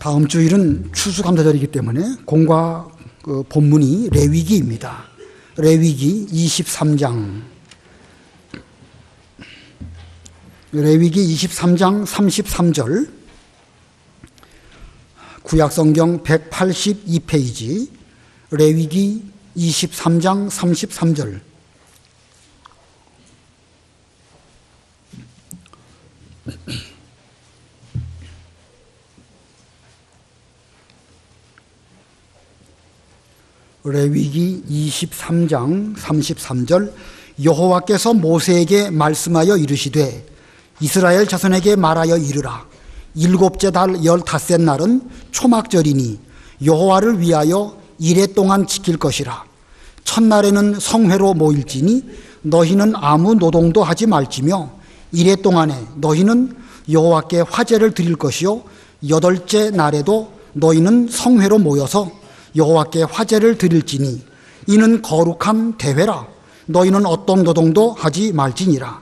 다음 주일은 추수감사절이기 때문에 공과 본문이 레위기입니다. 레위기 23장. 레위기 23장 33절. 구약성경 182페이지. 레위기 23장 33절. 레위기 23장 33절. 여호와께서 모세에게 말씀하여 이르시되 이스라엘 자손에게 말하여 이르라. 일곱째 달 15째 날은 초막절이니 여호와를 위하여 이레 동안 지킬 것이라. 첫날에는 성회로 모일지니 너희는 아무 노동도 하지 말지며 이레 동안에 너희는 여호와께 화제를 드릴 것이요 여덟째 날에도 너희는 성회로 모여서 여호와께 화제를 드릴지니 이는 거룩한 대회라. 너희는 어떤 노동도 하지 말지니라.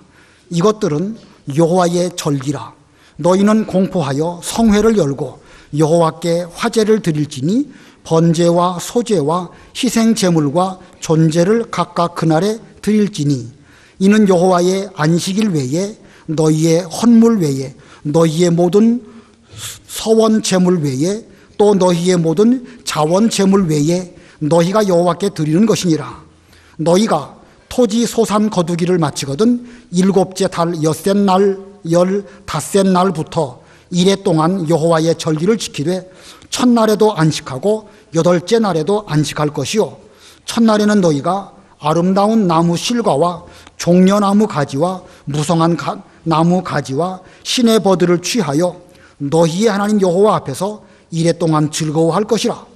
이것들은 여호와의 절기라. 너희는 공포하여 성회를 열고 여호와께 화제를 드릴지니 번제와 소제와 희생 제물과 존재를 각각 그날에 드릴지니 이는 여호와의 안식일 외에 너희의 헌물 외에 너희의 모든 서원 제물 외에 또 너희의 모든 자원 제물 외에 너희가 여호와께 드리는 것이니라. 너희가 토지 소산 거두기를 마치거든 일곱째 달 엿새 날 15째 날부터 이레 동안 여호와의 절기를 지키되 첫날에도 안식하고 여덟째 날에도 안식할 것이요 첫날에는 너희가 아름다운 나무 실과와 종려나무 가지와 무성한 나무 가지와 시내 버드를 취하여 너희의 하나님 여호와 앞에서 이레 동안 즐거워할 것이라.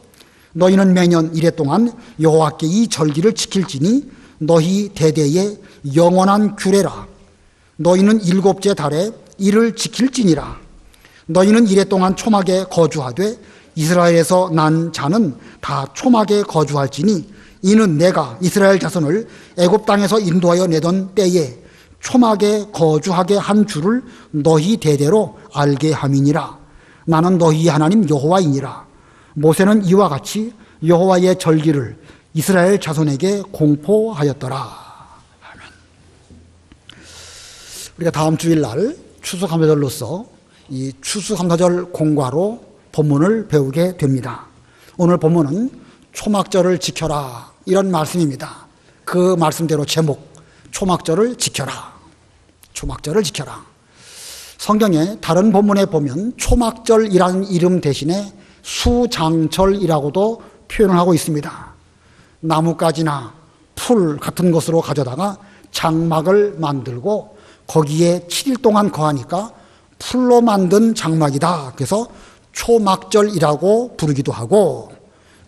너희는 매년 이레 동안 여호와께 이 절기를 지킬지니 너희 대대의 영원한 규례라. 너희는 일곱째 달에 이를 지킬지니라. 너희는 이레 동안 초막에 거주하되 이스라엘에서 난 자는 다 초막에 거주할지니 이는 내가 이스라엘 자손을 애굽 땅에서 인도하여 내던 때에 초막에 거주하게 한 줄을 너희 대대로 알게 함이니라. 나는 너희 하나님 여호와이니라. 모세는 이와 같이 여호와의 절기를 이스라엘 자손에게 공포하였더라. 아멘. 우리가 다음 주일날 추수감사절로서 이 추수감사절 공과로 본문을 배우게 됩니다. 오늘 본문은 초막절을 지켜라 이런 말씀입니다. 그 말씀대로 제목 초막절을 지켜라. 초막절을 지켜라. 성경에 다른 본문에 보면 초막절이라는 이름 대신에 수장절이라고도 표현을 하고 있습니다. 나뭇가지나 풀 같은 것으로 가져다가 장막을 만들고 거기에 7일 동안 거하니까 풀로 만든 장막이다. 그래서 초막절이라고 부르기도 하고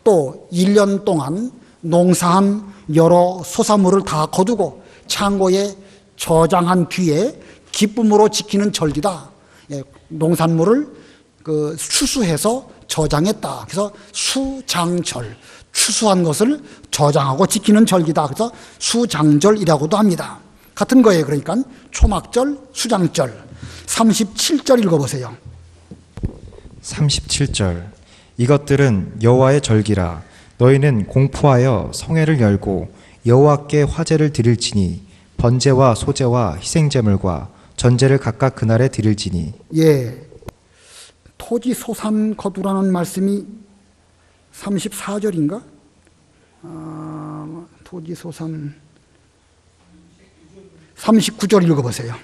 또 1년 동안 농사한 여러 소사물을 다 거두고 창고에 저장한 뒤에 기쁨으로 지키는 절기다. 농산물을 추수해서 저장했다. 그래서 수장절, 추수한 것을 저장하고 지키는 절기다. 그래서 수장절이라고도 합니다. 같은 거예요. 그러니까 초막절, 수장절. 37절 읽어보세요. 37절. 이것들은 여호와의 절기라. 너희는 공포하여 성회를 열고 여호와께 화제를 드릴지니 번제와 소제와 희생제물과 전제를 각각 그날에 드릴지니. 예, 토지 소산 거두라는 말씀이 34절인가? 토지 소산 39절 읽어보세요.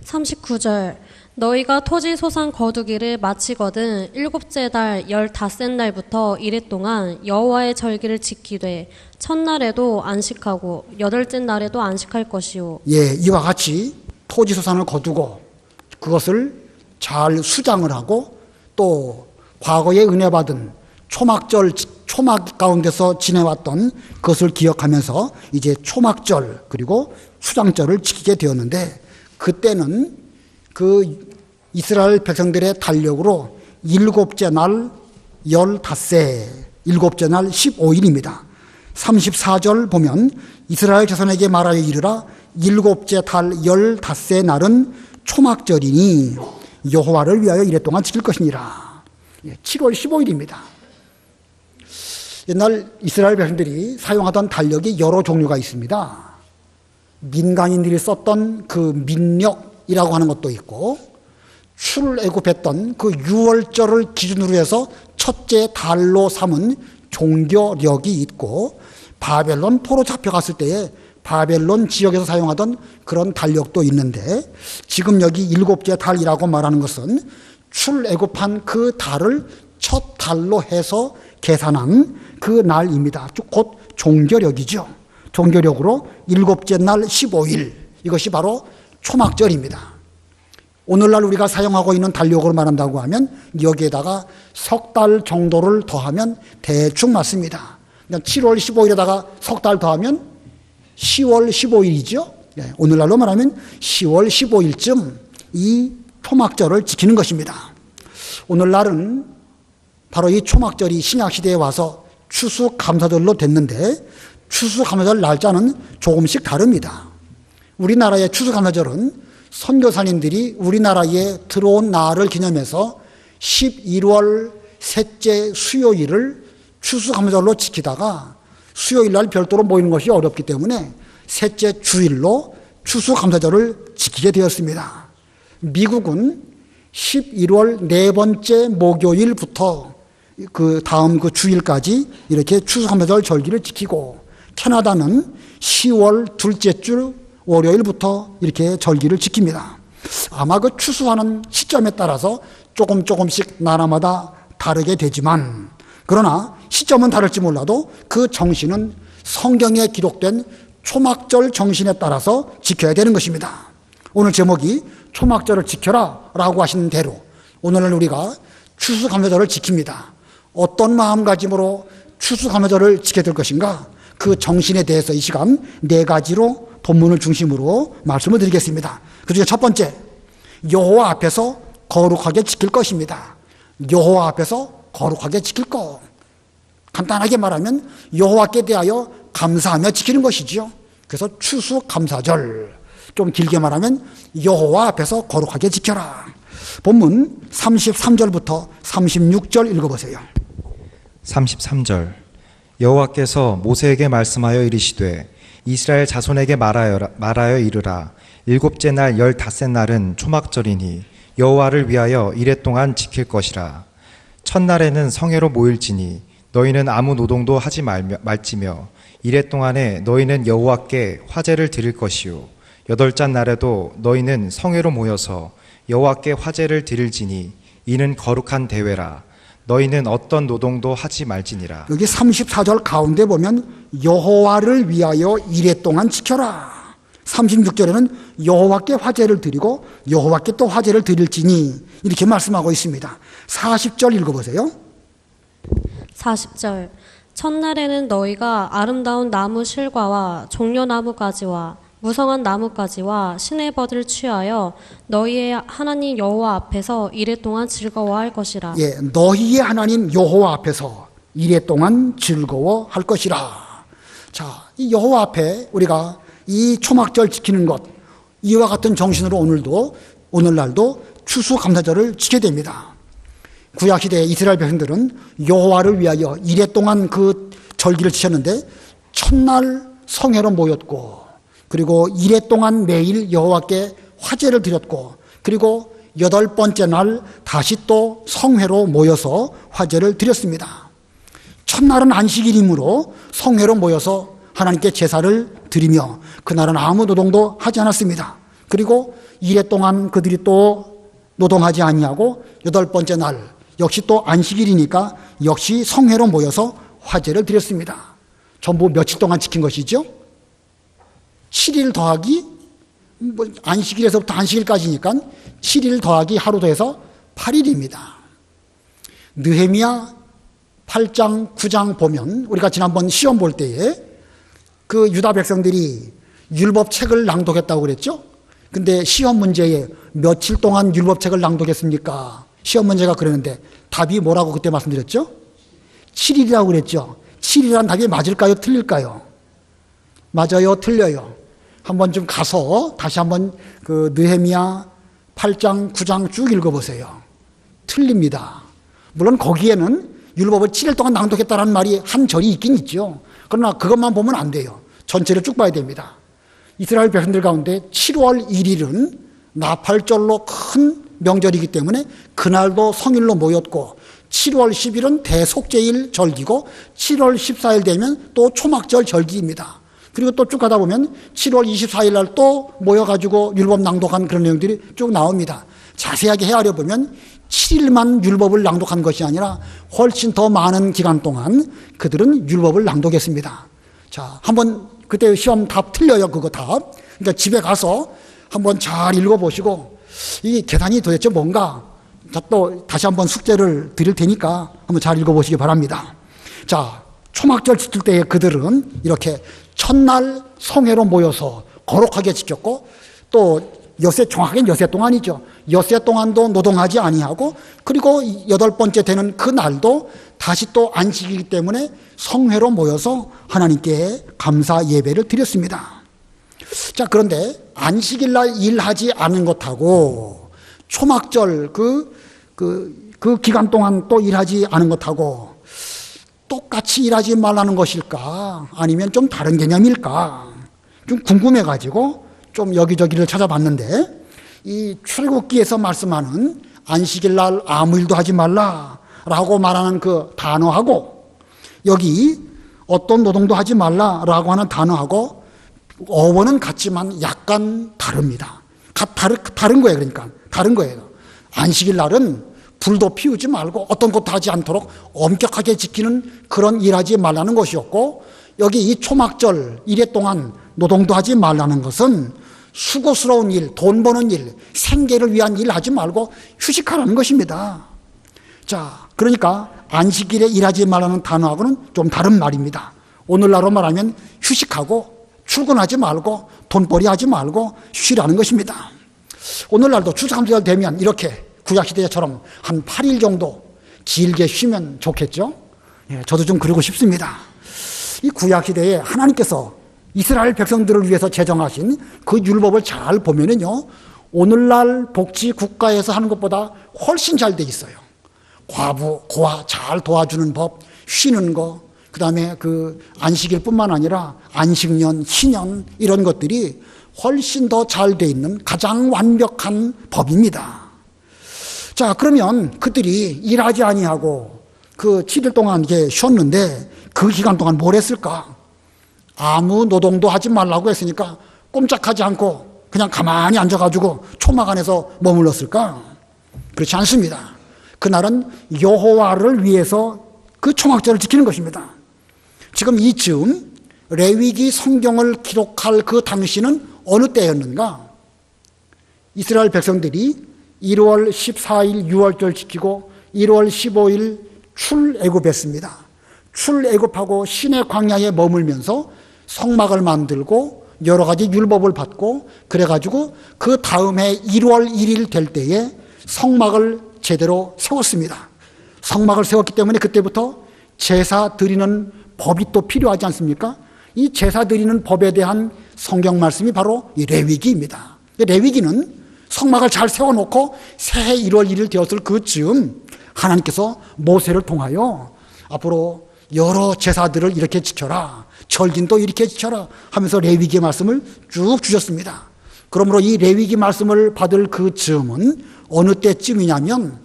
39절. 너희가 토지 소산 거두기를 마치거든 일곱째 달 15째 날부터 이레 동안 여호와의 절기를 지키되 첫날에도 안식하고 여덟째 날에도 안식할 것이요. 예, 이와 같이 토지 소산을 거두고 그것을 잘 수장을 하고 또 과거에 은혜 받은 초막절, 초막 가운데서 지내왔던 그것을 기억하면서 이제 초막절 그리고 수장절을 지키게 되었는데 그때는 그 이스라엘 백성들의 달력으로 일곱째 날 15세, 일곱째 날 15일입니다. 34절 보면 이스라엘 자손에게 말하여 이르라. 일곱째 달 15세 날은 초막절이니 여호와를 위하여 이랫동안 지킬 것이니라. 7월 15일입니다. 옛날 이스라엘 백성들이 사용하던 달력이 여러 종류가 있습니다. 민간인들이 썼던 그 민력이라고 하는 것도 있고, 출애굽했던 그 유월절을 기준으로 해서 첫째 달로 삼은 종교력이 있고, 바벨론 포로 잡혀갔을 때에 바벨론 지역에서 사용하던 그런 달력도 있는데, 지금 여기 일곱째 달이라고 말하는 것은 출애굽한 그 달을 첫 달로 해서 계산한 그 날입니다. 곧 종교력이죠. 종교력으로 일곱째 날 15일, 이것이 바로 초막절입니다. 오늘날 우리가 사용하고 있는 달력으로 말한다고 하면 여기에다가 석 달 정도를 더하면 대충 맞습니다. 7월 15일에다가 석 달 더하면 10월 15일이죠. 오늘날로 말하면 10월 15일쯤 이 초막절을 지키는 것입니다. 오늘날은 바로 이 초막절이 신약시대에 와서 추수감사절로 됐는데, 추수감사절 날짜는 조금씩 다릅니다. 우리나라의 추수감사절은 선교사님들이 우리나라에 들어온 날을 기념해서 11월 셋째 수요일을 추수감사절로 지키다가 수요일 날 별도로 모이는 것이 어렵기 때문에 셋째 주일로 추수감사절을 지키게 되었습니다. 미국은 11월 네 번째 목요일부터 그 다음 그 주일까지 이렇게 추수감사절 절기를 지키고, 캐나다는 10월 둘째 주 월요일부터 이렇게 절기를 지킵니다. 아마 그 추수하는 시점에 따라서 조금씩 나라마다 다르게 되지만, 그러나 시점은 다를지 몰라도 그 정신은 성경에 기록된 초막절 정신에 따라서 지켜야 되는 것입니다. 오늘 제목이 초막절을 지켜라 라고 하시는 대로 오늘날 우리가 추수감사절을 지킵니다. 어떤 마음가짐으로 추수감사절을 지켜야 될 것인가, 그 정신에 대해서 이 시간 네 가지로 본문을 중심으로 말씀을 드리겠습니다. 그중에 첫 번째, 여호와 앞에서 거룩하게 지킬 것입니다. 여호와 앞에서 거룩하게 지킬 것. 간단하게 말하면 여호와께 대하여 감사하며 지키는 것이지요. 그래서 추수감사절. 좀 길게 말하면 여호와 앞에서 거룩하게 지켜라. 본문 33절부터 36절 읽어보세요. 33절. 여호와께서 모세에게 말씀하여 이르시되 이스라엘 자손에게 말하여 이르라. 일곱째 날 15날은 초막절이니 여호와를 위하여 이랫동안 지킬 것이라. 첫날에는 성회로 모일지니 너희는 아무 노동도 하지 말지며 이랫동안에 너희는 여호와께 화제를 드릴 것이요 여덟째 날에도 너희는 성회로 모여서 여호와께 화제를 드릴지니 이는 거룩한 대회라. 너희는 어떤 노동도 하지 말지니라. 여기 34절 가운데 보면 여호와를 위하여 이랫동안 지켜라. 36절에는 여호와께 화제를 드리고 여호와께 또 화제를 드릴지니 이렇게 말씀하고 있습니다. 40절 읽어보세요. 40절. 첫날에는 너희가 아름다운 나무 실과와 종려나무 가지와 무성한 나뭇가지와 시내버들을 취하여 너희의 하나님 여호와 앞에서 이랫동안 즐거워할 것이라. 너희의 하나님 여호와 앞에서 이랫동안 즐거워할 것이라. 자, 이 여호와 앞에 우리가 이 초막절 지키는 것, 이와 같은 정신으로 오늘날도 추수감사절을 지켜야 됩니다. 구약시대 이스라엘 백성들은 여호와를 위하여 이랫동안 그 절기를 지켰는데, 첫날 성회로 모였고, 그리고 이랫동안 매일 여호와께 화제를 드렸고, 그리고 8번째 날 다시 또 성회로 모여서 화제를 드렸습니다. 첫날은 안식일이므로 성회로 모여서 하나님께 제사를 드리며 그날은 아무 노동도 하지 않았습니다. 그리고 이랫동안 그들이 또 노동하지 아니하고 8번째 날 역시 또 안식일이니까 역시 성회로 모여서 화제를 드렸습니다. 전부 며칠 동안 지킨 것이죠. 7일 더하기 안식일에서부터 안식일까지니까 7일 더하기 하루 더해서 8일입니다. 느헤미야 8장 9장 보면 우리가 지난번 시험 볼 때에 그 유다 백성들이 율법책을 낭독했다고 그랬죠. 근데 시험 문제에 며칠 동안 율법책을 낭독했습니까? 시험 문제가 그러는데 답이 뭐라고 그때 말씀드렸죠? 7일이라고 그랬죠. 7일이란 답이 맞을까요? 틀릴까요? 맞아요? 틀려요? 한번 좀 가서 다시 한번 그 느헤미야 8장, 9장 쭉 읽어보세요. 틀립니다. 물론 거기에는 율법을 7일 동안 낭독했다는 말이 한 절이 있긴 있죠. 그러나 그것만 보면 안 돼요. 전체를 쭉 봐야 됩니다. 이스라엘 백성들 가운데 7월 1일은 나팔절로 큰 명절이기 때문에 그날도 성일로 모였고, 7월 10일은 대속죄일 절기고, 7월 14일 되면 또 초막절 절기입니다. 그리고 또 쭉 가다 보면 7월 24일 날 또 모여가지고 율법 낭독한 그런 내용들이 쭉 나옵니다. 자세하게 헤아려 보면 7일만 율법을 낭독한 것이 아니라 훨씬 더 많은 기간 동안 그들은 율법을 낭독했습니다. 자, 한번 그때 시험 답 틀려요. 그거 답. 그러니까 집에 가서 한번 잘 읽어보시고 이 계단이 도대체 뭔가, 자, 또 다시 한번 숙제를 드릴 테니까 한번 잘 읽어보시기 바랍니다. 자, 초막절 지킬 때에 그들은 이렇게 첫날 성회로 모여서 거룩하게 지켰고, 또 엿새, 정확하게는 엿새 동안이죠. 엿새 동안도 노동하지 아니하고, 그리고 8번째 되는 그 날도 다시 또 안식이기 때문에 성회로 모여서 하나님께 감사 예배를 드렸습니다. 자, 그런데 안식일 날 일하지 않은 것하고 초막절 그 기간 동안 또 일하지 않은 것하고 똑같이 일하지 말라는 것일까? 아니면 좀 다른 개념일까? 좀 궁금해가지고 좀 여기저기를 찾아봤는데, 이 출애굽기에서 말씀하는 안식일 날 아무 일도 하지 말라라고 말하는 그 단어하고, 여기 어떤 노동도 하지 말라라고 하는 단어하고 어원은 같지만 약간 다릅니다. 다른 거예요. 그러니까 다른 거예요. 안식일 날은 불도 피우지 말고 어떤 것도 하지 않도록 엄격하게 지키는 그런 일하지 말라는 것이었고, 여기 이 초막절 이래 동안 노동도 하지 말라는 것은 수고스러운 일, 돈 버는 일, 생계를 위한 일 하지 말고 휴식하라는 것입니다. 자, 그러니까 안식일에 일하지 말라는 단어하고는 좀 다른 말입니다. 오늘날로 말하면 휴식하고 출근하지 말고 돈벌이 하지 말고 쉬라는 것입니다. 오늘날도 추수감사절 되면 이렇게 구약시대처럼 한 8일 정도 길게 쉬면 좋겠죠? 예, 저도 좀 그러고 싶습니다. 이 구약시대에 하나님께서 이스라엘 백성들을 위해서 제정하신 그 율법을 잘 보면은요, 오늘날 복지 국가에서 하는 것보다 훨씬 잘 돼 있어요. 과부, 고아 잘 도와주는 법, 쉬는 거, 그 다음에 그 안식일 뿐만 아니라 안식년, 희년, 이런 것들이 훨씬 더 잘 돼 있는 가장 완벽한 법입니다. 자, 그러면 그들이 일하지 아니하고 그 7일 동안 이제 쉬었는데 그 기간 동안 뭘 했을까? 아무 노동도 하지 말라고 했으니까 꼼짝하지 않고 그냥 가만히 앉아가지고 초막 안에서 머물렀을까? 그렇지 않습니다. 그날은 여호와를 위해서 그 초막절을 지키는 것입니다. 지금 이쯤 레위기 성경을 기록할 그 당시는 어느 때였는가? 이스라엘 백성들이 1월 14일 유월절 지키고 1월 15일 출애굽했습니다. 출애굽하고 시내 광야에 머물면서 성막을 만들고 여러 가지 율법을 받고, 그래가지고 그 다음해 1월 1일 될 때에 성막을 제대로 세웠습니다. 성막을 세웠기 때문에 그때부터 제사 드리는 법이 또 필요하지 않습니까? 이 제사 드리는 법에 대한 성경 말씀이 바로 이 레위기입니다. 레위기는 성막을 잘 세워놓고 새해 1월 1일 되었을 그쯤 하나님께서 모세를 통하여 앞으로 여러 제사들을 이렇게 지켜라, 절긴도 이렇게 지켜라 하면서 레위기의 말씀을 쭉 주셨습니다. 그러므로 이 레위기 말씀을 받을 그 즈음은 어느 때쯤이냐면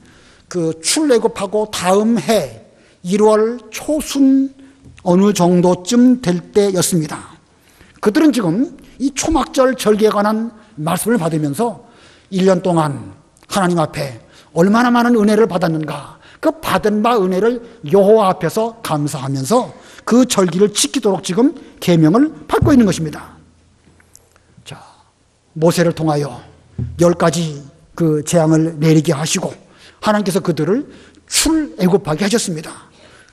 그 출애굽하고 다음 해 1월 초순 어느 정도쯤 될 때였습니다. 그들은 지금 이 초막절 절기에 관한 말씀을 받으면서 1년 동안 하나님 앞에 얼마나 많은 은혜를 받았는가, 그 받은 바 은혜를 여호와 앞에서 감사하면서 그 절기를 지키도록 지금 계명을 받고 있는 것입니다. 자, 모세를 통하여 10가지 그 재앙을 내리게 하시고 하나님께서 그들을 출애굽하게 하셨습니다.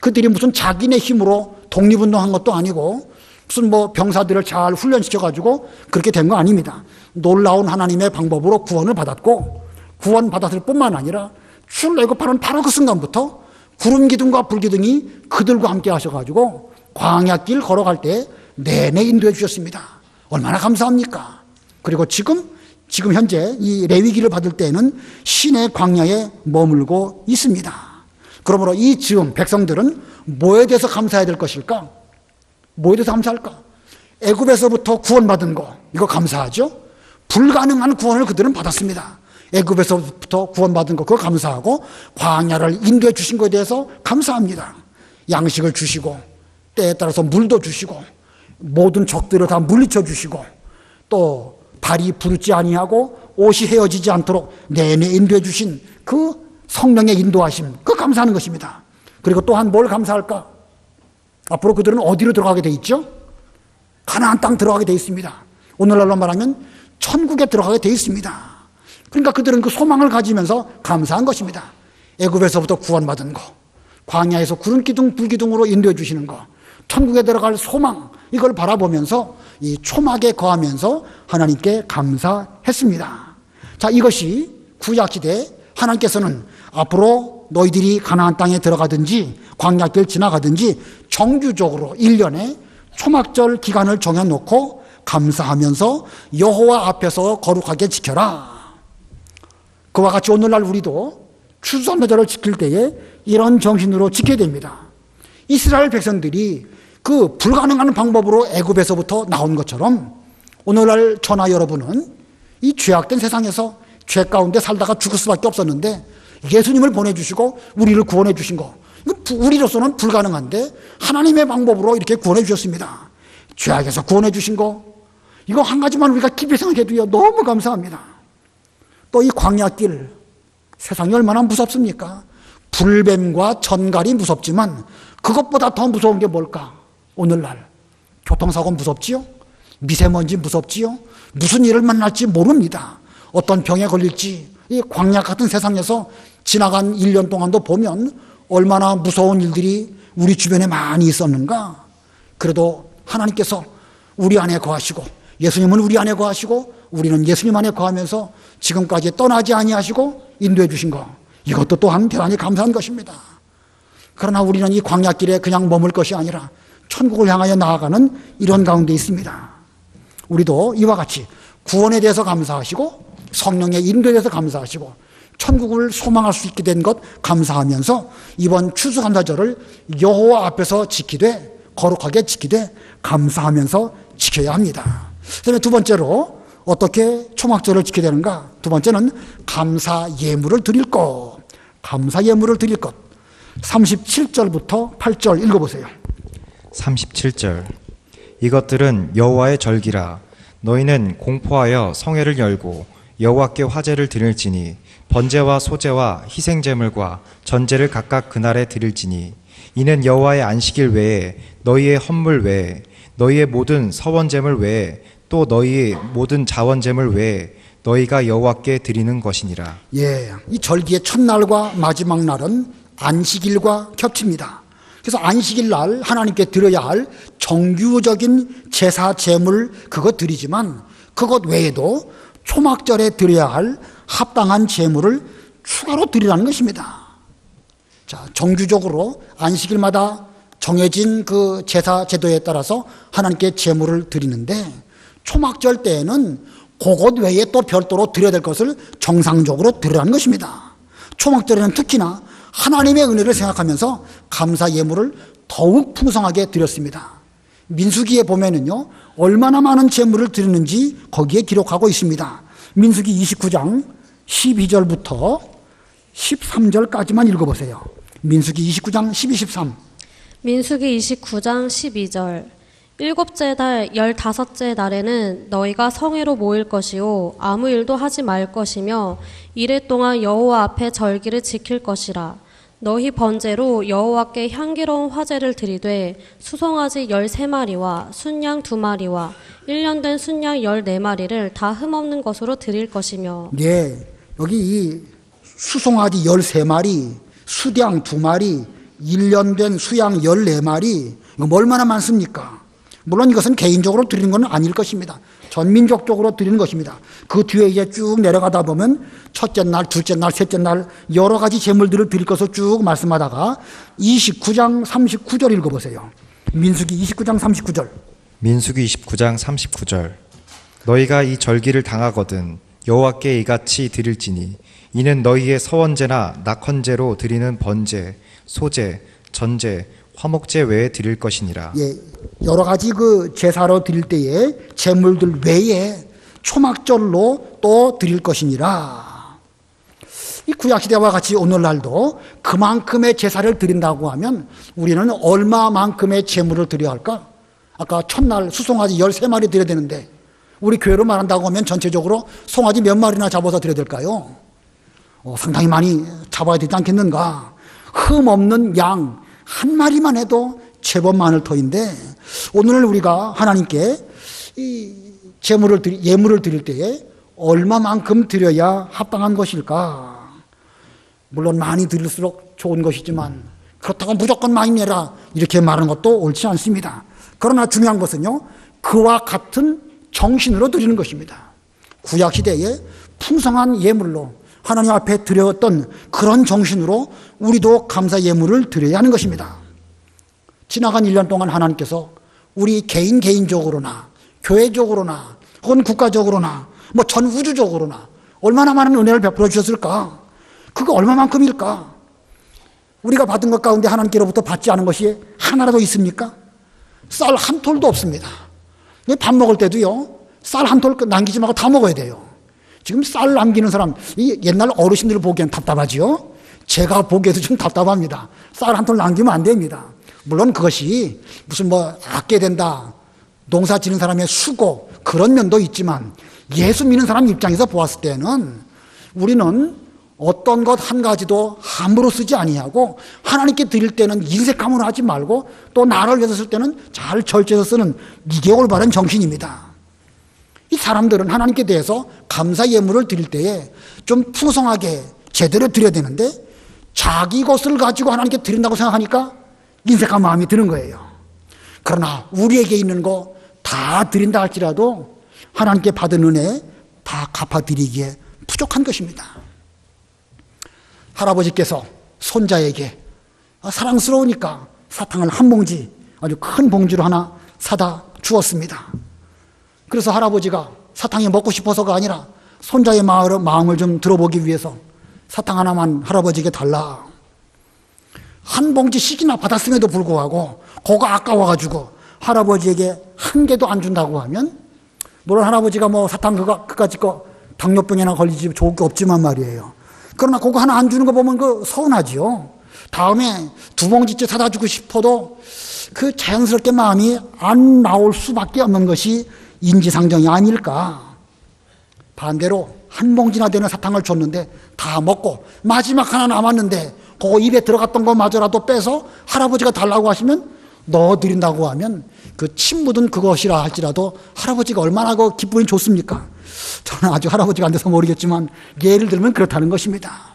그들이 무슨 자기네 힘으로 독립운동한 것도 아니고 무슨 뭐 병사들을 잘 훈련시켜가지고 그렇게 된 거 아닙니다. 놀라운 하나님의 방법으로 구원을 받았고, 구원받았을 뿐만 아니라 출애굽하는 바로 그 순간부터 구름 기둥과 불 기둥이 그들과 함께 하셔가지고 광야길 걸어갈 때 내내 인도해 주셨습니다. 얼마나 감사합니까? 그리고 지금 지금 현재 이 레위기를 받을 때에는 시내 광야에 머물고 있습니다. 그러므로 이 즈음 백성들은 뭐에 대해서 감사해야 될 것일까? 뭐에 대해서 감사할까? 애굽에서부터 구원받은 거, 이거 감사하죠? 불가능한 구원을 그들은 받았습니다. 애굽에서부터 구원받은 거, 그거 감사하고 광야를 인도해 주신 것에 대해서 감사합니다. 양식을 주시고 때에 따라서 물도 주시고 모든 적들을 다 물리쳐 주시고 또 발이 부르지 아니하고 옷이 헤어지지 않도록 내내 인도해 주신 그 성령의 인도하심, 그 감사하는 것입니다. 그리고 또한 뭘 감사할까? 앞으로 그들은 어디로 들어가게 돼 있죠? 가나안 땅 들어가게 돼 있습니다. 오늘날로 말하면 천국에 들어가게 돼 있습니다. 그러니까 그들은 그 소망을 가지면서 감사한 것입니다. 애굽에서부터 구원받은 거, 광야에서 구름 기둥 불기둥으로 인도해 주시는 거, 천국에 들어갈 소망, 이걸 바라보면서 이 초막에 거하면서 하나님께 감사했습니다. 자, 이것이 구약시대 하나님께서는 앞으로 너희들이 가나안 땅에 들어가든지 광야길 지나가든지 정규적으로 1년에 초막절 기간을 정해놓고 감사하면서 여호와 앞에서 거룩하게 지켜라. 그와 같이 오늘날 우리도 추수감사절을 지킬 때에 이런 정신으로 지켜야 됩니다. 이스라엘 백성들이 그 불가능한 방법으로 애굽에서부터 나온 것처럼 오늘날 저나 여러분은 이 죄악된 세상에서 죄 가운데 살다가 죽을 수밖에 없었는데 예수님을 보내주시고 우리를 구원해 주신 거, 우리로서는 불가능한데 하나님의 방법으로 이렇게 구원해 주셨습니다. 죄악에서 구원해 주신 거, 이거 한 가지만 우리가 깊이 생각해도요 너무 감사합니다. 또 이 광야길, 세상이 얼마나 무섭습니까? 불뱀과 전갈이 무섭지만 그것보다 더 무서운 게 뭘까? 오늘날 교통사고 무섭지요? 미세먼지 무섭지요? 무슨 일을 만날지 모릅니다. 어떤 병에 걸릴지. 이 광야 같은 세상에서 지나간 1년 동안도 보면 얼마나 무서운 일들이 우리 주변에 많이 있었는가. 그래도 하나님께서 우리 안에 거하시고 예수님은 우리 안에 거하시고 우리는 예수님 안에 거하면서 지금까지 떠나지 아니하시고 인도해 주신 거, 이것도 또한 대단히 감사한 것입니다. 그러나 우리는 이 광야길에 그냥 머물 것이 아니라 천국을 향하여 나아가는 이런 가운데 있습니다. 우리도 이와 같이 구원에 대해서 감사하시고 성령의 인도에 대해서 감사하시고 천국을 소망할 수 있게 된 것 감사하면서 이번 추수감사절을 여호와 앞에서 지키되 거룩하게 지키되 감사하면서 지켜야 합니다. 그다음에 두 번째로 어떻게 초막절을 지켜야 되는가? 두 번째는 감사 예물을 드릴 것. 감사 예물을 드릴 것. 37절부터 8절 읽어보세요. 37절. 이것들은 여호와의 절기라. 너희는 공포하여 성회를 열고 여호와께 화제를 드릴지니 번제와 소제와 희생제물과 전제를 각각 그날에 드릴지니 이는 여호와의 안식일 외에 너희의 헌물 외에 너희의 모든 서원제물 외에 또 너희의 모든 자원제물 외에 너희가 여호와께 드리는 것이니라. 예, 이 절기의 첫날과 마지막 날은 안식일과 겹칩니다. 그래서 안식일 날 하나님께 드려야 할 정규적인 제사 제물 그거 드리지만 그것 외에도 초막절에 드려야 할 합당한 제물을 추가로 드리라는 것입니다. 자, 정규적으로 안식일마다 정해진 그 제사 제도에 따라서 하나님께 제물을 드리는데 초막절 때에는 그것 외에 또 별도로 드려야 될 것을 정상적으로 드리라는 것입니다. 초막절에는 특히나 하나님의 은혜를 생각하면서 감사 예물을 더욱 풍성하게 드렸습니다. 민수기에 보면은요, 얼마나 많은 제물을 드리는지 거기에 기록하고 있습니다. 민수기 29장 12절부터 13절까지만 읽어보세요. 민수기 29장 12, 13. 민수기 29장 12절. 일곱째 달 15째 날에는 너희가 성회로 모일 것이요 아무 일도 하지 말 것이며 이래 동안 여호와 앞에 절기를 지킬 것이라. 너희 번제로 여호와께 향기로운 화제를 드리되 수송아지 13마리와 순양 2마리와 1년 된 순양 14마리를 다 흠없는 것으로 드릴 것이며. 네, 여기 이 수송아지 13마리, 수양 2마리, 1년 된 수양 14마리, 이거 얼마나 많습니까? 물론 이것은 개인적으로 드리는 건 아닐 것입니다. 전민족적으로 드리는 것입니다. 그 뒤에 이제 쭉 내려가다 보면 첫째 날, 둘째 날, 셋째 날 여러 가지 제물들을 드릴 것을 쭉 말씀하다가 29장 39절 읽어보세요. 민수기 29장 39절. 민수기 29장 39절. 너희가 이 절기를 당하거든 여호와께 이같이 드릴지니 이는 너희의 서원제나 낙헌제로 드리는 번제, 소제, 전제, 화목제 외에 드릴 것이니라. 예, 여러 가지 그 제사로 드릴 때에 제물들 외에 초막절로 또 드릴 것이니라. 이 구약시대와 같이 오늘날도 그만큼의 제사를 드린다고 하면 우리는 얼마만큼의 제물을 드려야 할까? 아까 첫날 수송아지 13마리 드려야 되는데 우리 교회로 말한다고 하면 전체적으로 송아지 몇 마리나 잡아서 드려야 될까요? 상당히 많이 잡아야 되지 않겠는가? 흠 없는 양 한 마리만 해도 제법 많을 터인데 오늘 우리가 하나님께 이 예물을 드릴 때에 얼마만큼 드려야 합당한 것일까? 물론 많이 드릴수록 좋은 것이지만 그렇다고 무조건 많이 내라 이렇게 말하는 것도 옳지 않습니다. 그러나 중요한 것은요, 그와 같은 정신으로 드리는 것입니다. 구약시대에 풍성한 예물로 하나님 앞에 드렸던 그런 정신으로 우리도 감사 예물을 드려야 하는 것입니다. 지나간 1년 동안 하나님께서 우리 개인적으로나 교회적으로나 혹은 국가적으로나 뭐 전 우주적으로나 얼마나 많은 은혜를 베풀어 주셨을까? 그거 얼마만큼일까? 우리가 받은 것 가운데 하나님께로부터 받지 않은 것이 하나라도 있습니까? 쌀 한 톨도 없습니다. 밥 먹을 때도요, 쌀 한 톨 남기지 말고 다 먹어야 돼요. 지금 쌀 남기는 사람, 이 옛날 어르신들 보기엔 답답하지요? 제가 보기에도 좀 답답합니다. 쌀 한 톨 남기면 안 됩니다. 물론 그것이 무슨 뭐 아껴야 된다, 농사 지는 사람의 수고, 그런 면도 있지만 예수 믿는 사람 입장에서 보았을 때는 우리는 어떤 것 한 가지도 함부로 쓰지 아니하고 하나님께 드릴 때는 인색함으로 하지 말고 또 나를 위해서 쓸 때는 잘 절제해서 쓰는 이게 올바른 정신입니다. 이 사람들은 하나님께 대해서 감사 예물을 드릴 때에 좀 풍성하게 제대로 드려야 되는데 자기 것을 가지고 하나님께 드린다고 생각하니까 인색한 마음이 드는 거예요. 그러나 우리에게 있는 거 다 드린다 할지라도 하나님께 받은 은혜 다 갚아드리기에 부족한 것입니다. 할아버지께서 손자에게 사랑스러우니까 사탕을 한 봉지, 아주 큰 봉지로 하나 사다 주었습니다. 그래서 할아버지가 사탕이 먹고 싶어서가 아니라 손자의 마음을 좀 들어보기 위해서 사탕 하나만 할아버지에게 달라. 한 봉지씩이나 받았음에도 불구하고 그거 아까워가지고 할아버지에게 한 개도 안 준다고 하면, 물론 할아버지가 뭐 사탕 그까짓 거 당뇨병이나 걸리지 좋을 게 없지만 말이에요. 그러나 그거 하나 안 주는 거 보면 그 서운하지요. 다음에 2봉지째 사다 주고 싶어도 그 자연스럽게 마음이 안 나올 수밖에 없는 것이 인지상정이 아닐까. 반대로 한 봉지나 되는 사탕을 줬는데 다 먹고 마지막 하나 남았는데 그거 입에 들어갔던 것마저라도 빼서 할아버지가 달라고 하시면 넣어드린다고 하면 그 침 묻은 그것이라 할지라도 할아버지가 얼마나 그 기쁨이 좋습니까? 저는 아주 할아버지가 안 돼서 모르겠지만 예를 들면 그렇다는 것입니다.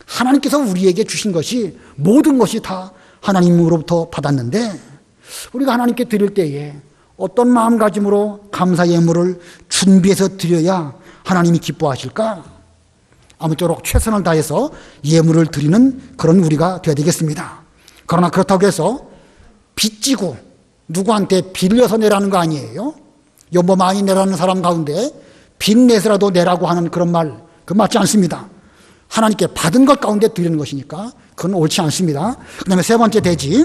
하나님께서 우리에게 주신 것이 모든 것이 다 하나님으로부터 받았는데 우리가 하나님께 드릴 때에 어떤 마음가짐으로 감사 예물을 준비해서 드려야 하나님이 기뻐하실까? 아무쪼록 최선을 다해서 예물을 드리는 그런 우리가 되어야 되겠습니다. 그러나 그렇다고 해서 빚지고 누구한테 빌려서 내라는 거 아니에요? 여보 많이 내라는 사람 가운데 빚 내서라도 내라고 하는 그런 말, 그건 맞지 않습니다. 하나님께 받은 것 가운데 드리는 것이니까 그건 옳지 않습니다. 그 다음에 세 번째 대지,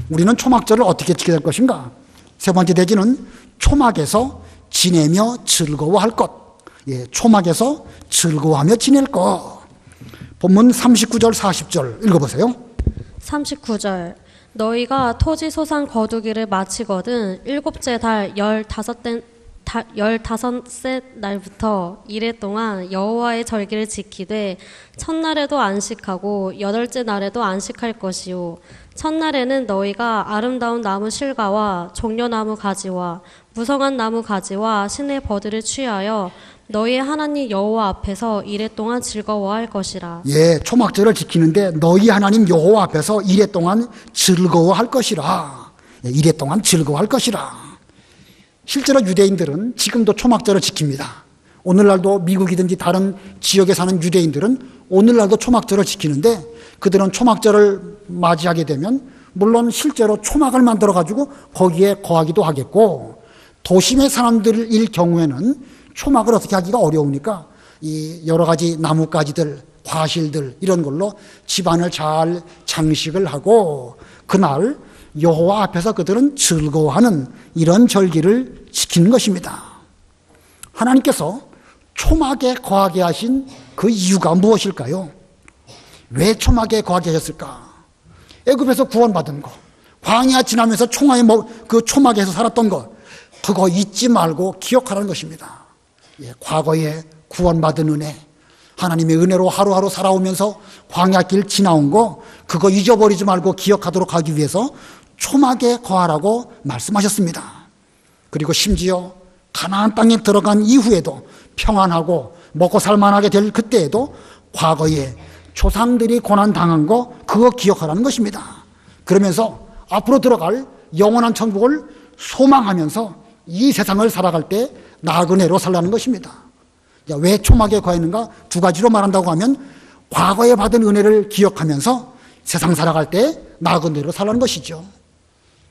우리는 초막절을 어떻게 지켜야 될 것인가? 세 번째 대지는 초막에서 지내며 즐거워할 것. 예, 초막에서 즐거워하며 지낼 것. 본문 39절 40절 읽어보세요. 39절 너희가 토지 소산 거두기를 마치거든 7째 달 15셋 날부터 이래 동안 여호와의 절기를 지키되 첫날에도 안식하고 8째 날에도 안식할 것이요 첫날에는 너희가 아름다운 나무 실과와 종려나무 가지와 무성한 나무 가지와 신의 버들을 취하여 너희의 하나님 여호와 앞에서 이래 동안 즐거워할 것이라. 예, 초막절을 지키는데 너희 하나님 여호와 앞에서 이래 동안 즐거워할 것이라. 예, 이래 동안 즐거워할 것이라. 실제로 유대인들은 지금도 초막절을 지킵니다. 오늘날도 미국이든지 다른 지역에 사는 유대인들은 오늘날도 초막절을 지키는데 그들은 초막절을 맞이하게 되면 물론 실제로 초막을 만들어 가지고 거기에 거하기도 하겠고 도심의 사람들일 경우에는 초막을 어떻게 하기가 어려우니까 이 여러 가지 나뭇가지들, 과실들 이런 걸로 집안을 잘 장식을 하고 그날 여호와 앞에서 그들은 즐거워하는 이런 절기를 지키는 것입니다. 하나님께서 초막에 거하게 하신 그 이유가 무엇일까요? 왜 초막에 거하게 하셨을까? 애굽에서 구원받은 거, 광야 지나면서 그 초막에서 살았던 거, 그거 잊지 말고 기억하라는 것입니다. 예, 과거에 구원받은 은혜, 하나님의 은혜로 하루하루 살아오면서 광야길 지나온 거, 그거 잊어버리지 말고 기억하도록 하기 위해서 초막에 거하라고 말씀하셨습니다. 그리고 심지어 가나안 땅에 들어간 이후에도 평안하고 먹고 살만하게 될 그때에도 과거에 조상들이 고난 당한 거 그거 기억하라는 것입니다. 그러면서 앞으로 들어갈 영원한 천국을 소망하면서 이 세상을 살아갈 때 나그네로 살라는 것입니다. 왜 초막에 거했는가? 두 가지로 말한다고 하면 과거에 받은 은혜를 기억하면서 세상 살아갈 때 나그네로 살라는 것이죠.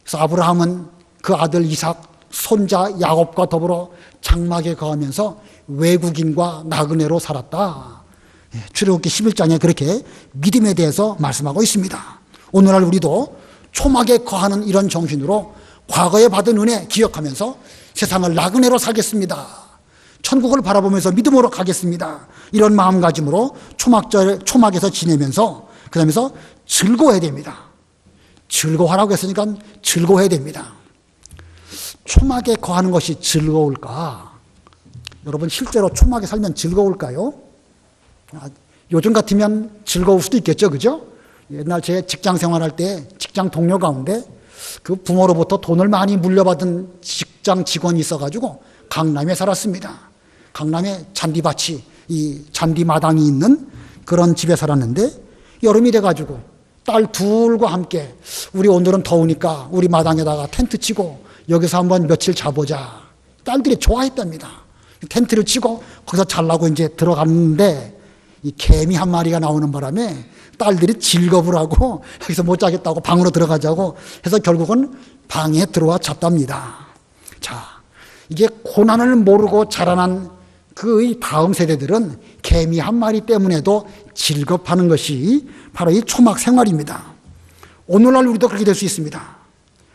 그래서 아브라함은 그 아들 이삭, 손자 야곱과 더불어 장막에 거하면서 외국인과 나그네로 살았다. 출애굽기 11장에 그렇게 믿음에 대해서 말씀하고 있습니다. 오늘날 우리도 초막에 거하는 이런 정신으로 과거에 받은 은혜 기억하면서 세상을 나그네로 살겠습니다. 천국을 바라보면서 믿음으로 가겠습니다. 이런 마음가짐으로 초막에서 지내면서 그러면서 즐거워해야 됩니다. 즐거워하라고 했으니까 즐거워해야 됩니다. 초막에 거하는 것이 즐거울까? 여러분 실제로 초막에 살면 즐거울까요? 요즘 같으면 즐거울 수도 있겠죠, 그죠? 옛날 제 직장 생활할 때 직장 동료 가운데 그 부모로부터 돈을 많이 물려받은 직장 직원이 있어가지고 강남에 살았습니다. 강남에 잔디밭이, 이 잔디마당이 있는 그런 집에 살았는데 여름이 돼가지고 딸 둘과 함께 우리 오늘은 더우니까 우리 마당에다가 텐트 치고 여기서 한번 며칠 자보자. 딸들이 좋아했답니다. 텐트를 치고 거기서 자려고 이제 들어갔는데 이 개미 한 마리가 나오는 바람에 딸들이 질겁을 하고 여기서 못 자겠다고 방으로 들어가자고 해서 결국은 방에 들어와 잤답니다. 자, 이게 고난을 모르고 자라난 그 다음 세대들은 개미 한 마리 때문에도 질겁하는 것이 바로 이 초막 생활입니다. 오늘날 우리도 그렇게 될 수 있습니다.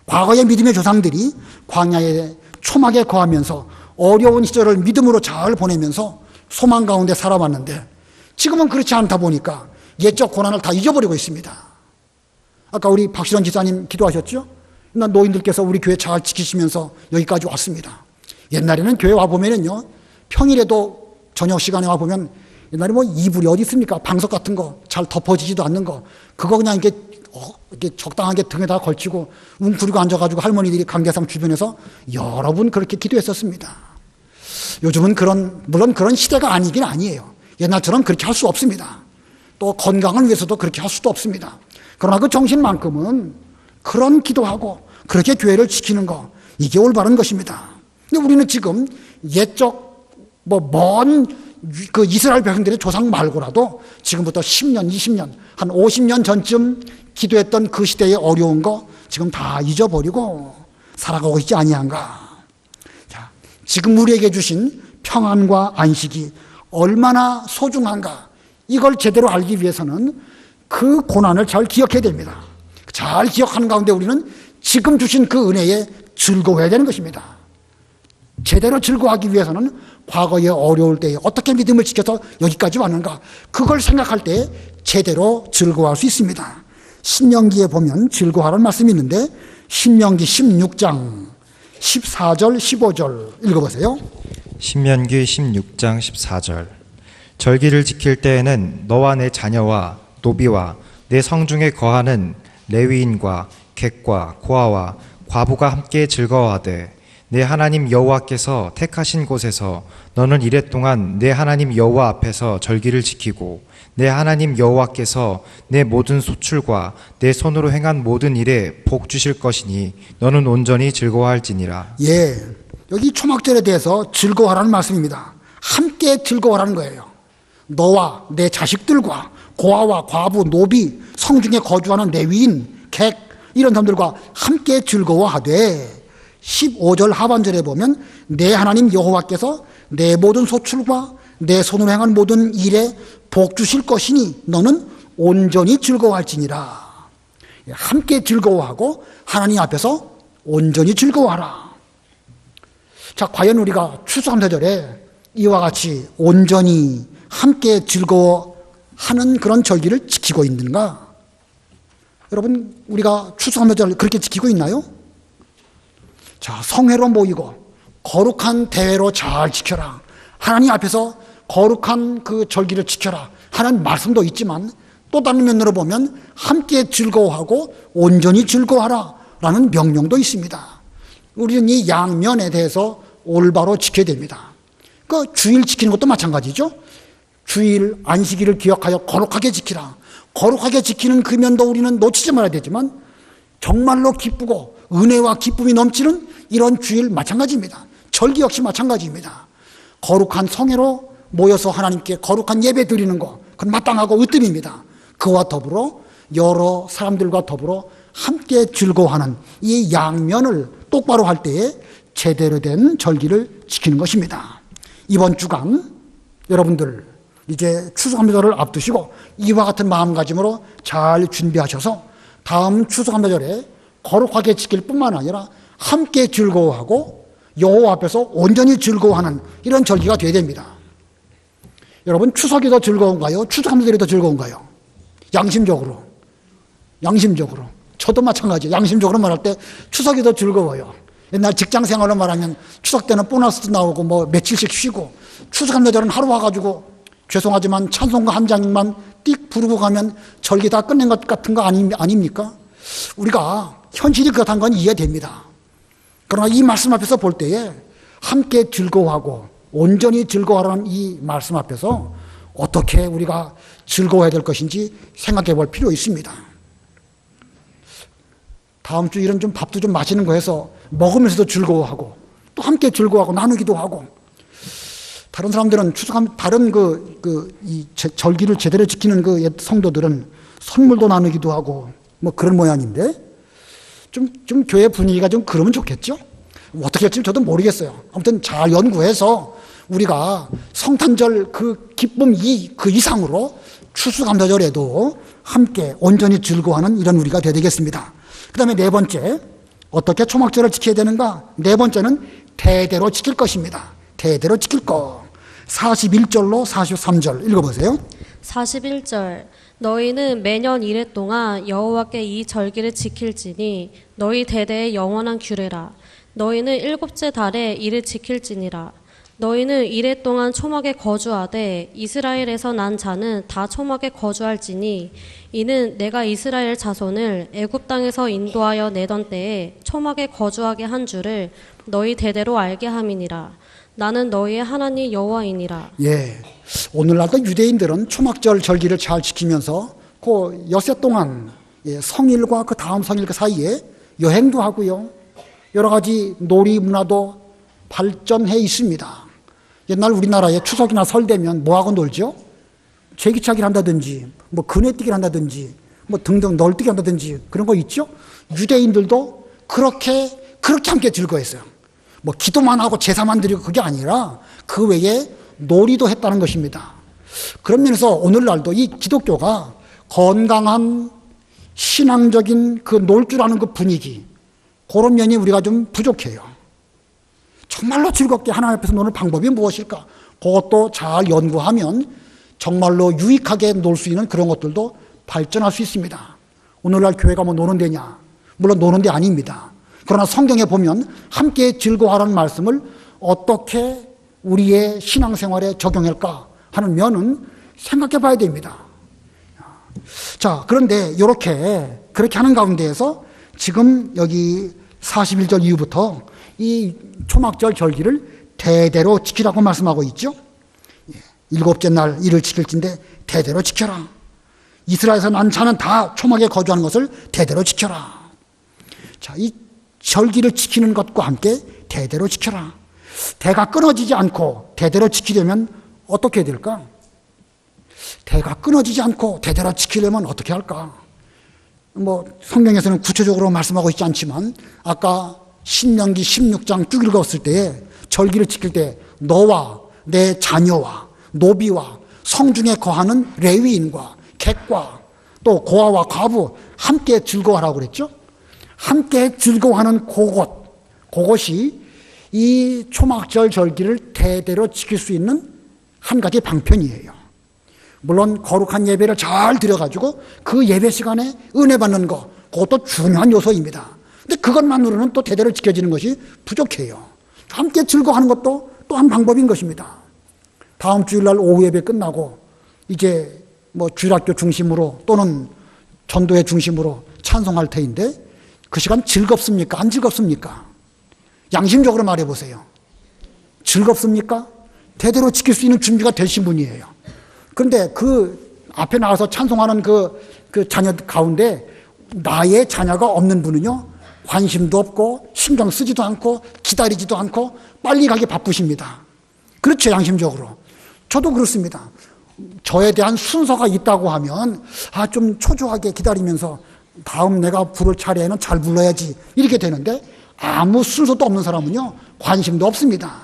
과거의 믿음의 조상들이 광야의 초막에 거하면서 어려운 시절을 믿음으로 잘 보내면서 소망 가운데 살아왔는데 지금은 그렇지 않다 보니까 옛적 고난을 다 잊어버리고 있습니다. 아까 우리 박시원 지사님 기도하셨죠? 노인들께서 우리 교회 잘 지키시면서 여기까지 왔습니다. 옛날에는 교회 와보면은요, 평일에도 저녁 시간에 와보면 옛날에 뭐 이불이 어디 있습니까? 방석 같은 거 잘 덮어지지도 않는 거 그거 그냥 이렇게 적당하게 등에다 걸치고 웅크리고 앉아가지고 할머니들이 강대상 주변에서 여러 분 그렇게 기도했었습니다. 요즘은 물론 그런 시대가 아니긴 아니에요. 옛날처럼 그렇게 할 수 없습니다. 또 건강을 위해서도 그렇게 할 수도 없습니다. 그러나 그 정신만큼은 그런 기도하고 그렇게 교회를 지키는 거 이게 올바른 것입니다. 근데 우리는 지금 옛적 먼 그 이스라엘 백성들의 조상 말고라도 지금부터 10년, 20년, 한 50년 전쯤 기도했던 그 시대의 어려운 거 지금 다 잊어버리고 살아가고 있지 아니한가. 자, 지금 우리에게 주신 평안과 안식이 얼마나 소중한가. 이걸 제대로 알기 위해서는 그 고난을 잘 기억해야 됩니다. 잘 기억하는 가운데 우리는 지금 주신 그 은혜에 즐거워해야 되는 것입니다. 제대로 즐거워하기 위해서는 과거에 어려울 때에 어떻게 믿음을 지켜서 여기까지 왔는가 그걸 생각할 때 제대로 즐거워할 수 있습니다. 신명기에 보면 즐거워하라는 말씀이 있는데 신명기 16장 14절 15절 읽어보세요. 신명기 16장 14절 절기를 지킬 때에는 너와 내 자녀와 노비와 내 성중에 거하는 레위인과 객과 고아와 과부가 함께 즐거워하되 내 하나님 여호와께서 택하신 곳에서 너는 이랫동안 내 하나님 여호와 앞에서 절기를 지키고 내 하나님 여호와께서 내 모든 소출과 내 손으로 행한 모든 일에 복 주실 것이니 너는 온전히 즐거워할지니라. 예, 여기 초막절에 대해서 즐거워하라는 말씀입니다. 함께 즐거워하라는 거예요. 너와 내 자식들과 고아와 과부, 노비, 성중에 거주하는 레위인, 객 이런 사람들과 함께 즐거워하되 15절 하반절에 보면 내 하나님 여호와께서 내 모든 소출과 내 손으로 행한 모든 일에 복 주실 것이니 너는 온전히 즐거워할지니라. 함께 즐거워하고 하나님 앞에서 온전히 즐거워하라. 자, 과연 우리가 추수감사절에 이와 같이 온전히 함께 즐거워하는 그런 절기를 지키고 있는가? 여러분, 우리가 추수감사절 그렇게 지키고 있나요? 자, 성회로 모이고 거룩한 대회로 잘 지켜라. 하나님 앞에서 거룩한 그 절기를 지켜라 하는 말씀도 있지만, 또 다른 면으로 보면 함께 즐거워하고 온전히 즐거워하라 라는 명령도 있습니다. 우리는 이 양면에 대해서 올바로 지켜야 됩니다. 그 주일 지키는 것도 마찬가지죠. 주일 안식일을 기억하여 거룩하게 지키라. 거룩하게 지키는 그 면도 우리는 놓치지 말아야 되지만, 정말로 기쁘고 은혜와 기쁨이 넘치는 이런 주일 마찬가지입니다. 절기 역시 마찬가지입니다. 거룩한 성회로 모여서 하나님께 거룩한 예배 드리는 것, 그건 마땅하고 으뜸입니다. 그와 더불어 여러 사람들과 더불어 함께 즐거워하는 이 양면을 똑바로 할 때에 제대로 된 절기를 지키는 것입니다. 이번 주간 여러분들 이제 추수감사절을 앞두시고 이와 같은 마음가짐으로 잘 준비하셔서 다음 추수감사절에 거룩하게 지킬 뿐만 아니라 함께 즐거워하고 여호와 앞에서 온전히 즐거워하는 이런 절기가 되어야 됩니다. 여러분, 추석이 더 즐거운가요? 추수감사절이 더 즐거운가요? 양심적으로. 저도 마찬가지예요. 양심적으로 말할 때 추석이 더 즐거워요. 옛날 직장 생활로 말하면 추석 때는 보너스도 나오고 뭐 며칠씩 쉬고, 추수감사절은 하루 와가지고 죄송하지만 찬송가 한 장만 띡 부르고 가면 절기 다 끝낸 것 같은 거 아닙니까? 우리가 현실이 그렇다는 건 이해됩니다. 그러나 이 말씀 앞에서 볼 때에 함께 즐거워하고 온전히 즐거워하라는 이 말씀 앞에서 어떻게 우리가 즐거워해야 될 것인지 생각해 볼 필요 있습니다. 다음 주일은 좀 밥도 좀 맛있는 거 해서 먹으면서도 즐거워하고 또 함께 즐거워하고 나누기도 하고, 다른 사람들은 다른 이 절기를 제대로 지키는 그 옛 성도들은 선물도 나누기도 하고 뭐 그런 모양인데, 좀 교회 분위기가 좀 그러면 좋겠죠? 어떻게 할지 저도 모르겠어요. 아무튼 잘 연구해서 우리가 성탄절 그 기쁨 그 이상으로 추수감사절에도 함께 온전히 즐거워하는 이런 우리가 되어야 되겠습니다. 그 다음에 네 번째, 어떻게 초막절을 지켜야 되는가? 네 번째는 대대로 지킬 것입니다. 대대로 지킬 것. 41절로 43절 읽어보세요. 41절 너희는 매년 이래 동안 여호와께 이 절기를 지킬지니 너희 대대의 영원한 규례라. 너희는 일곱째 달에 이를 지킬지니라. 너희는 이래 동안 초막에 거주하되 이스라엘에서 난 자는 다 초막에 거주할지니 이는 내가 이스라엘 자손을 애굽 땅에서 인도하여 내던 때에 초막에 거주하게 한 줄을 너희 대대로 알게 함이니라. 나는 너희의 하나님 여호와이니라. 예, 오늘날도 유대인들은 초막절 절기를 잘 지키면서 그 엿새 동안 성일과 그 다음 성일 그 사이에 여행도 하고요, 여러 가지 놀이 문화도 발전해 있습니다. 옛날 우리나라에 추석이나 설 되면 뭐하고 놀죠? 제기차기를 한다든지 뭐 그네뛰기를 한다든지 뭐 등등 널뛰기 한다든지 그런 거 있죠? 유대인들도 그렇게 함께 즐거워했어요. 뭐 기도만 하고 제사만 드리고 그게 아니라 그 외에 놀이도 했다는 것입니다. 그런 면에서 오늘날도 이 기독교가 건강한 신앙적인 그 놀 줄 아는 그 분위기, 그런 면이 우리가 좀 부족해요. 정말로 즐겁게 하나님 앞에서 노는 방법이 무엇일까? 그것도 잘 연구하면 정말로 유익하게 놀 수 있는 그런 것들도 발전할 수 있습니다. 오늘날 교회가 뭐 노는 데냐? 물론 노는 데 아닙니다. 그러나 성경에 보면 함께 즐거워하라는 말씀을 어떻게 우리의 신앙생활에 적용할까 하는 면은 생각해 봐야 됩니다. 자, 그런데 그렇게 하는 가운데에서 지금 여기 41절 이후부터 이 초막절 절기를 대대로 지키라고 말씀하고 있죠. 일곱째 날 이를 지킬진데 대대로 지켜라. 이스라엘에서 난 자는 다 초막에 거주하는 것을 대대로 지켜라. 자, 이 절기를 지키는 것과 함께 대대로 지켜라. 대가 끊어지지 않고 대대로 지키려면 어떻게 해야 될까? 대가 끊어지지 않고 대대로 지키려면 어떻게 할까? 뭐 성경에서는 구체적으로 말씀하고 있지 않지만 아까 신명기 16장 쭉 읽었을 때에 절기를 지킬 때 너와 내 자녀와 노비와 성중에 거하는 레위인과 객과 또 고아와 과부 함께 즐거워하라고 그랬죠. 함께 즐거워하는 그것이 이 초막절 절기를 대대로 지킬 수 있는 한 가지 방편이에요. 물론 거룩한 예배를 잘 드려가지고 그 예배 시간에 은혜 받는 거, 그것도 중요한 요소입니다. 근데 그것만으로는 또 대대로 지켜지는 것이 부족해요. 함께 즐거워하는 것도 또 한 방법인 것입니다. 다음 주일날 오후 예배 끝나고 이제 뭐 주일학교 중심으로 또는 전도회 중심으로 찬송할 테인데 그 시간 즐겁습니까? 안 즐겁습니까? 양심적으로 말해보세요. 즐겁습니까? 대대로 지킬 수 있는 준비가 되신 분이에요. 그런데 그 앞에 나와서 찬송하는 그 자녀 가운데 나의 자녀가 없는 분은요, 관심도 없고 신경 쓰지도 않고 기다리지도 않고 빨리 가기 바쁘십니다. 그렇죠, 양심적으로. 저도 그렇습니다. 저에 대한 순서가 있다고 하면 좀 초조하게 기다리면서 다음 내가 부를 차례에는 잘 불러야지 이렇게 되는데, 아무 순서도 없는 사람은요 관심도 없습니다.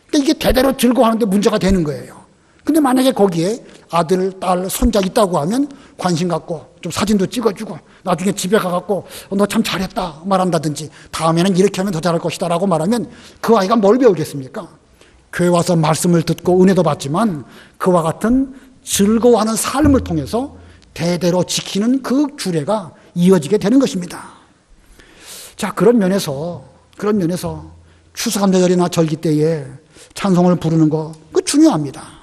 그러니까 이게 대대로 즐거워하는데 문제가 되는 거예요. 근데 만약에 거기에 아들, 딸, 손자 있다고 하면 관심 갖고 좀 사진도 찍어주고 나중에 집에 가갖고 너 참 잘했다 말한다든지 다음에는 이렇게 하면 더 잘할 것이다 라고 말하면 그 아이가 뭘 배우겠습니까? 교회 와서 말씀을 듣고 은혜도 받지만 그와 같은 즐거워하는 삶을 통해서 대대로 지키는 그 규례가 이어지게 되는 것입니다. 자, 그런 면에서 추수감사절이나 절기 때에 찬송을 부르는 거 그 중요합니다.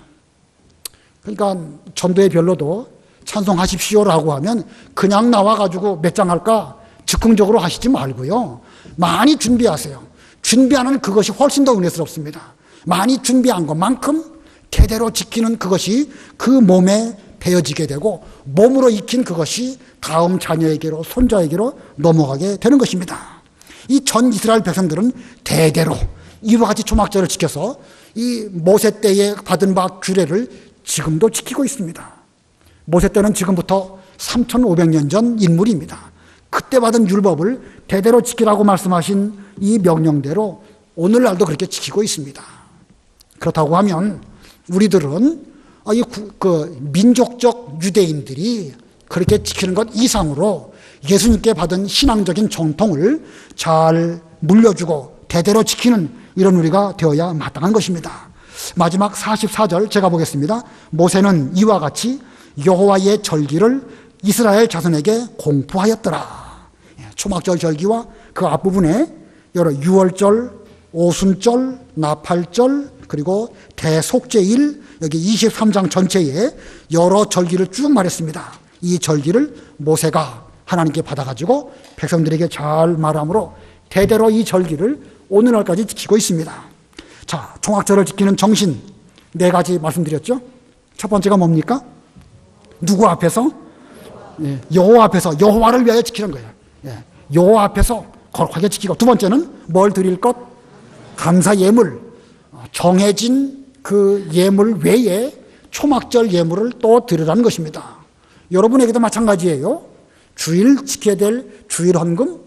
그러니까 전도회 별로도 찬송하십시오라고 하면 그냥 나와가지고 몇 장 할까 즉흥적으로 하시지 말고요. 많이 준비하세요. 준비하는 그것이 훨씬 더 은혜스럽습니다. 많이 준비한 것만큼 대대로 지키는 그것이 그 몸에 배어지게 되고 몸으로 익힌 그것이 다음 자녀에게로 손자에게로 넘어가게 되는 것입니다. 이 전 이스라엘 백성들은 대대로 이와 같이 초막절을 지켜서 이 모세 때에 받은 바 규례를 지금도 지키고 있습니다. 모세 때는 지금부터 3,500년 전 인물입니다. 그때 받은 율법을 대대로 지키라고 말씀하신 이 명령대로 오늘날도 그렇게 지키고 있습니다. 그렇다고 하면 우리들은 민족적 유대인들이 그렇게 지키는 것 이상으로 예수님께 받은 신앙적인 정통을 잘 물려주고 대대로 지키는 이런 우리가 되어야 마땅한 것입니다. 마지막 44절 제가 보겠습니다. 모세는 이와 같이 여호와의 절기를 이스라엘 자손에게 공포하였더라. 초막절 절기와 그 앞부분에 여러 유월절, 오순절, 나팔절, 그리고 대속죄일, 여기 23장 전체에 여러 절기를 쭉 말했습니다. 이 절기를 모세가 하나님께 받아가지고 백성들에게 잘 말함으로 대대로 이 절기를 오늘날까지 지키고 있습니다. 자, 초막절을 지키는 정신 4가지 말씀드렸죠. 첫 번째가 뭡니까? 누구 앞에서? 여호와 앞에서, 여호와를 위하여 지키는 거예요. 여호와 앞에서 거룩하게 지키고, 두 번째는 뭘 드릴 것? 감사 예물. 정해진 그 예물 외에 초막절 예물을 또 드리라는 것입니다. 여러분에게도 마찬가지예요. 주일 지켜야 될 주일 헌금,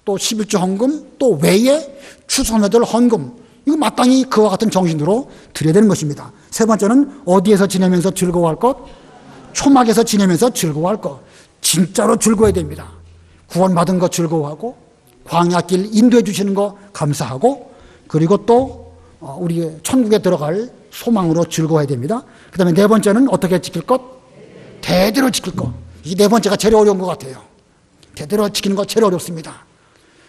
또 11조 헌금, 또 외에 추수감사절 헌금, 이거 마땅히 그와 같은 정신으로 드려야 되는 것입니다. 세 번째는 어디에서 지내면서 즐거워할 것? 초막에서 지내면서 즐거워할 것. 진짜로 즐거워야 됩니다. 구원받은 거 즐거워하고, 광야길 인도해 주시는 거 감사하고, 그리고 또 우리 천국에 들어갈 소망으로 즐거워야 됩니다. 그 다음에 4번째는 어떻게 지킬 것? 대대로 지킬 것. 이 4번째가 제일 어려운 것 같아요. 대대로 지키는 거 제일 어렵습니다.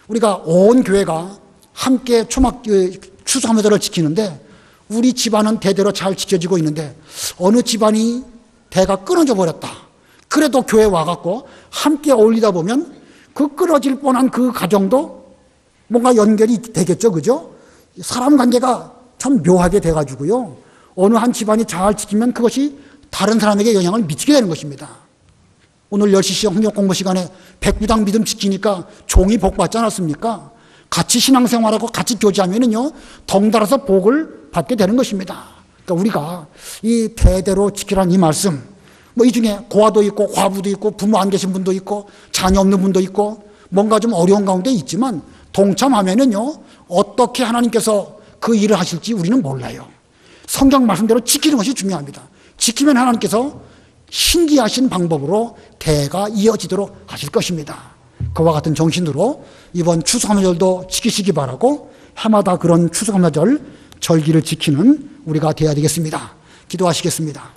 우리가 온 교회가 함께 추수감사절을 지키는데 우리 집안은 대대로 잘 지켜지고 있는데 어느 집안이 대가 끊어져 버렸다. 그래도 교회 와갖고 함께 어울리다 보면 그 끊어질 뻔한 그 가정도 뭔가 연결이 되겠죠. 그죠? 사람 관계가 참 묘하게 돼가지고요. 어느 한 집안이 잘 지키면 그것이 다른 사람에게 영향을 미치게 되는 것입니다. 오늘 10시 성경 공부 시간에 백부당 믿음 지키니까 종이 복 받지 않았습니까? 같이 신앙생활하고 같이 교제하면은요, 덩달아서 복을 받게 되는 것입니다. 그러니까 우리가 이 대대로 지키라는 이 말씀, 이 중에 고아도 있고, 과부도 있고, 부모 안 계신 분도 있고, 자녀 없는 분도 있고, 뭔가 좀 어려운 가운데 있지만, 동참하면은요, 어떻게 하나님께서 그 일을 하실지 우리는 몰라요. 성경 말씀대로 지키는 것이 중요합니다. 지키면 하나님께서 신기하신 방법으로 대가 이어지도록 하실 것입니다. 그와 같은 정신으로 이번 추수감사절도 지키시기 바라고 해마다 그런 추수감사절 절기를 지키는 우리가 되어야 되겠습니다. 기도하시겠습니다.